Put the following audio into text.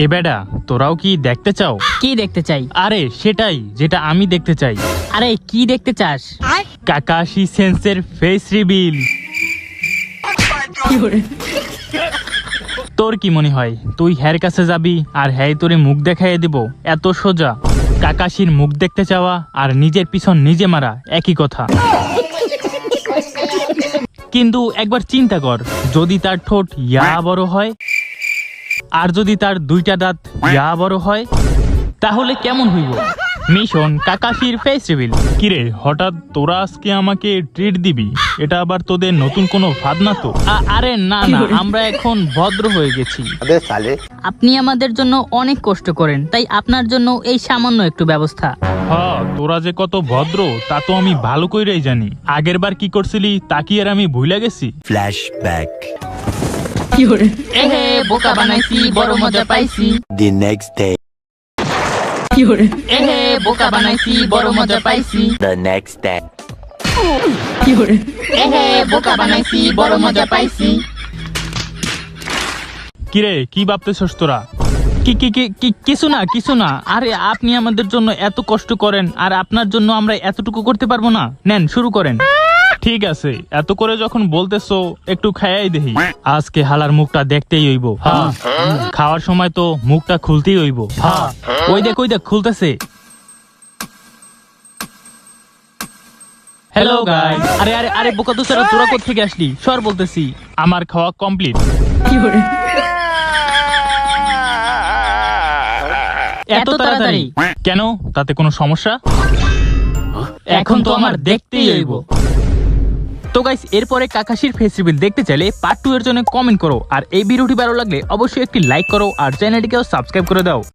এ বেডা, তোরাও কি দেখতে চাও? কি দেখতে চাই? আরে সেটাই যেটা আমি দেখতে চাই। আরে কি দেখতে চাস? কাকাশি সেন্সের ফেস রিভিল। তোর কি মনে হয় তুই হ্যার কাছে যাবি আর হ্যাঁ তোরে মুখ দেখাইয়ে দিব? এত সোজা? কাকাশির মুখ দেখতে চাওয়া আর নিজের পিছন নিজে মারা একই কথা। কিন্তু একবার চিন্তা কর, যদি তার ঠোঁট ইয়া বড় হয় আর যদি তার দুইটা দাঁত ইয়া বড় হয়, তাহলে কেমন হইব? মিশন কাকাশির ফেস রিভিল। কিরে, হঠাৎ তোরা আজকে আমাকে ট্রিট দিবি? এটা আবার তোদের নতুন কোনো ফাঁদ না তো? আরে না না, আমরা এখন ভদ্র হয়ে গেছি। আপনি আমাদের জন্য অনেক কষ্ট করেন, তাই আপনার জন্য এই সামান্য একটু ব্যবস্থা। হ্যাঁ, তোরা যে কত ভদ্র তা তো আমি ভালো কইরাই জানি। আগের বার কি করছিলি তা কি আর আমি ভুলে গেছি? Flashback. এহে বোকা বানাইছি, বড় মজা পাইছি। The next day. এহে বোকা বানাইছি, বড় মজা পাইছি। The next day. এহে বোকা বানাইছি, বড় মজা পাইছি। কিরে, কি ভাবতেছস তোরা? কিছু না। আরে আপনি আমাদের জন্য এত কষ্ট করেন আর আপনার জন্য আমরা এতটুকু করতে পারবো না? নেন শুরু করেন। ঠিক আছে, এত করে যখন বলতেছো একটু খাইয়াই দেখি। আজকে হালার মুখটা দেখতেই হইব। হ্যাঁ, খাওয়ার সময় তো মুখটা খুলতেই হইব। হ্যাঁ, ওই দেখ খুলতেছে। Hello guys. আরে আরে আরে বোকা দুসারা, তোরা কোথা থেকে আসলি? সর বলতেছি। আমার খাওয়া কমপ্লিট। এত তাড়াতাড়ি? কেন, তাতে কোনো সমস্যা? এখন তো আমার দেখতেই হইব। তো গাইস, এরপরে কাকাশির ফেস রিভিল দেখতে চাইলে পার্ট 2 এর জন্য কমেন্ট করো, আর এই ভিডিওটি ভালো লাগলে অবশ্যই একটি লাইক করো আর চ্যানেলটিকেও সাবস্ক্রাইব করে দাও।